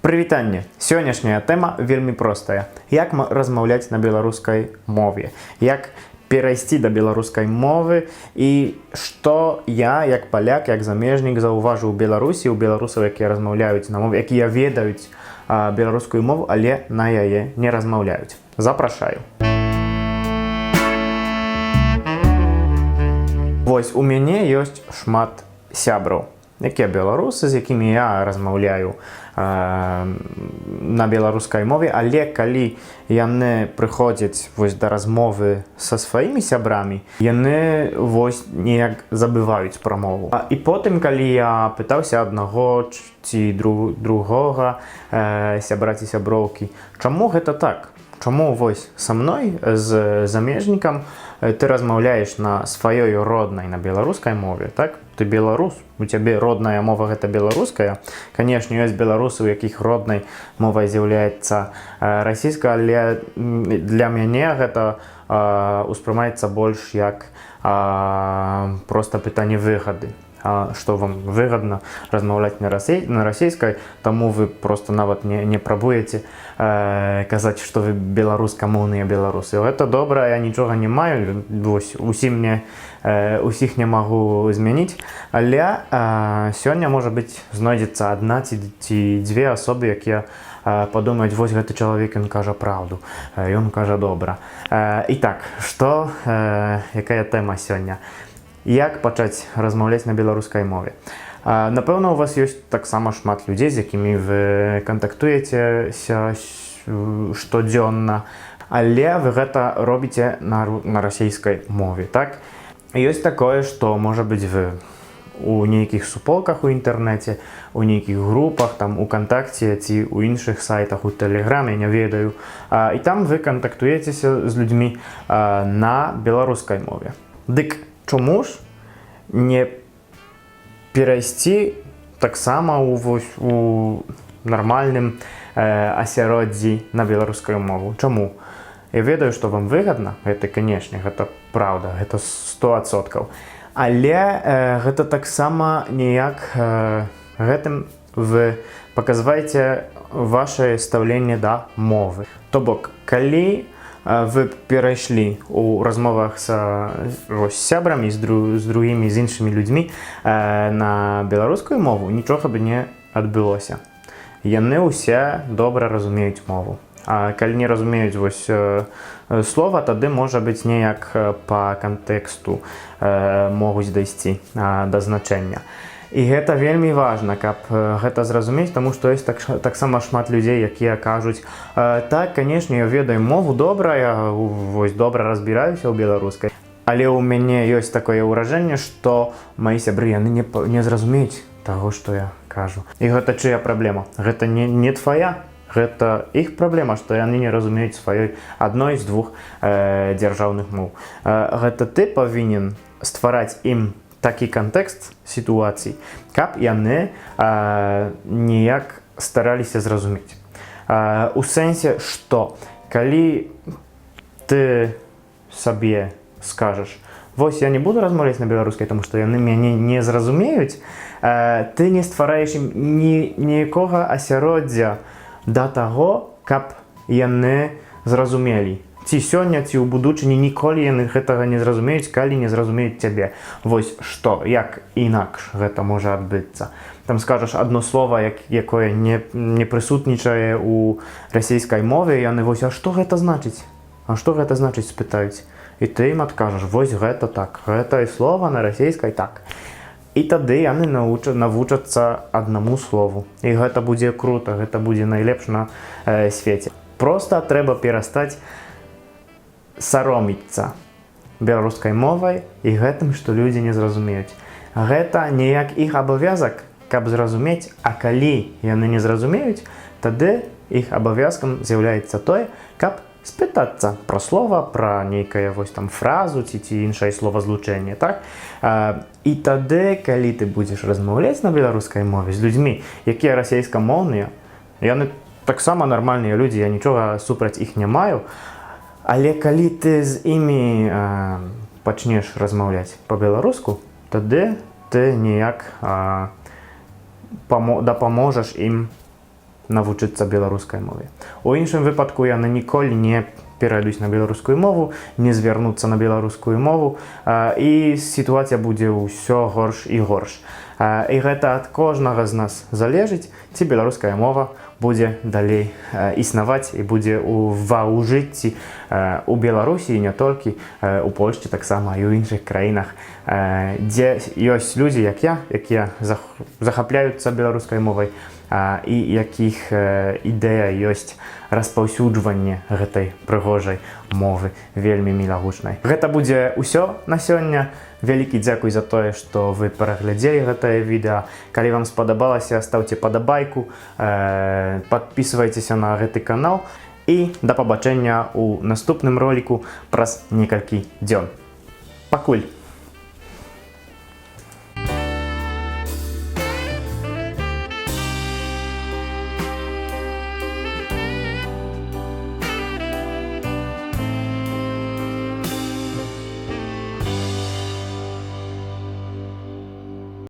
Прывітанне! Сённяшняя тэма вельмі простая. Як размаўляць на беларускай мове? Як перайсці да беларускай мовы і што я, як паляк, як замежнік заўважыў у Беларусі, у беларусаў, якія размаўляюць на мове, якія ведаюць беларускую мову, але на яе не размаўляюць. Запрашаю. Вось у мяне ёсць шмат сябраў, якія беларусы, з якімі я размаўляю на беларускай мове, але калі яны прыходзяць вось да размовы са сваімі сябрамі, яны вось неяк забываюць пра мову. І потым, калі я пытаўся аднаго ці другога сябра ці сяброўкі, чаму гэта так? Чаму вось са мной, з замежнікам, ты размаўляеш на сваёй роднай, на беларускай мове, так? Ты беларус, у цябе родная мова гэта беларуская. Канешне, ёсць беларусы, у якіх роднай мовай з'яўляецца расійская, але для мяне гэта ўспрымаецца больш як проста пытанне выгады. Што вам выгадна размаўляць на расійскай, таму вы проста нават не прабуеце казаць, што вы беларускамоўныя беларусы. Гэта добра, я нічога не маю, усіх не магу змяніць, але сёння, можа быць, знойдзецца адна ці дзве асобы, якія падумаюць, вось гэты чалавек, ён кажа праўду, ён кажа добра. І так, якая тэма сёння? Як пачаць размаўляць на беларускай мове? Напэўна, у вас ёсць таксама шмат людзей, з якімі вы кантактуецеся штодзённа, але вы гэта робіце на расійскай мове, так? Ёсць такое, што, можа быць, вы у нейкіх суполках у інтэрнэце, у нейкіх групах, там, у кантакце ці ў іншых сайтах, у тэлеграме, не ведаю, і там вы кантактуецеся з людзьмі на беларускай мове. Дык чому ж не перайсці таксама у нармальным асяроддзі на беларускую мову? Чаму? Я ведаю, што вам выгадна, гэта, канешне, гэта праўда, гэта 100%. Але гэта таксама ніяк гэтым вы паказваеце ваше стаўленне да мовы. То бок, калі вы перайшлі у размовах з сябрамі, з другімі, з іншымі людзьмі на беларускую мову, нічога б не адбылося. Яны ўсе добра разумеюць мову. А калі не разумеюць вось слова, тады, можа быць, неяк па кантэксту могуць дайсці да значэння. І гэта вельмі важна, каб гэта зразумець, таму што ёсць таксама шмат людзей, якія кажуць, так, канешне, я ведаю мову добра, я вось добра разбіраюся ў беларускай, але ў мяне ёсць такое ўражанне, што маі сябры, яны не зразумеюць таго, што я кажу. І гэта чыя праблема? Гэта не твая, гэта іх праблема, што яны не разумеюць сваёй адной з двух дзяржаўных моў. Гэта ты павінен ствараць ім такі кантэкст сітуацый, каб яны ніяк стараліся зразумець. У сэнсе, што калі ты сабе скажаш, вось я не буду размаўляць на беларускай, таму што яны мяне не зразумеюць, ты не ствараеш ім ніякога асяроддзя да таго, каб яны зразумелі. Ці сёння, ці ў будучыні ніколі яны гэтага не зразумеюць, калі не зразумеюць цябе. Вось што, як інакш гэта можа адбыцца. Там скажаш адно слова, якое не прысутнічае ў расійскай мове, яны вось, а што гэта значыць? А што гэта значыць, спытаюць. І ты ім адкажаш, вось гэта так, гэта і слова на расійскай так. І тады яны навучацца аднаму слову. І гэта будзе крута, гэта будзе найлепш на свеце. Проста трэба перастаць сароміцца беларускай мовай і гэтым, што людзі не зразумеюць. Гэта неяк іх абавязак, каб зразумець, а калі яны не зразумеюць, тады іх абавязкам з'яўляецца тое, каб спытацца пра слова, пра нейкае вось там фразу ці іншае словазлучэнне, так? І тады, калі ты будзеш размаўляць на беларускай мове з людзьмі, якія расійскамоўныя, яны таксама нармальныя людзі, я нічога супраць іх не маю, але калі ты з імі пачнеш размаўляць па-беларуску, тады ты ніяк дапаможаш ім навучыцца беларускай мове. У іншым выпадку яны ніколі не перайдуць на беларускую мову, не звярнуцца на беларускую мову, і сітуацыя будзе ўсё горш і горш. І гэта ад кожнага з нас залежыць, ці беларуская мова будзе далей існаваць і будзе ва ўжыцці у Беларусі і не толькі, у Польшчы таксама і ў іншых краінах, дзе ёсць людзі, як я, якія захапляюцца беларускай мовай, і якіх ідэя ёсць распаўсюджванне гэтай прыгожай мовы, вельмі мілагучнай. Гэта будзе ўсё на сёння. Вялікі дзякуй за тое, што вы пераглядзелі гэтае відэа. Калі вам спадабалася, стаўце падабайку, падпісвайцеся на гэты канал і да пабачэння ў наступным роліку праз некалькі дзён. Пакуль!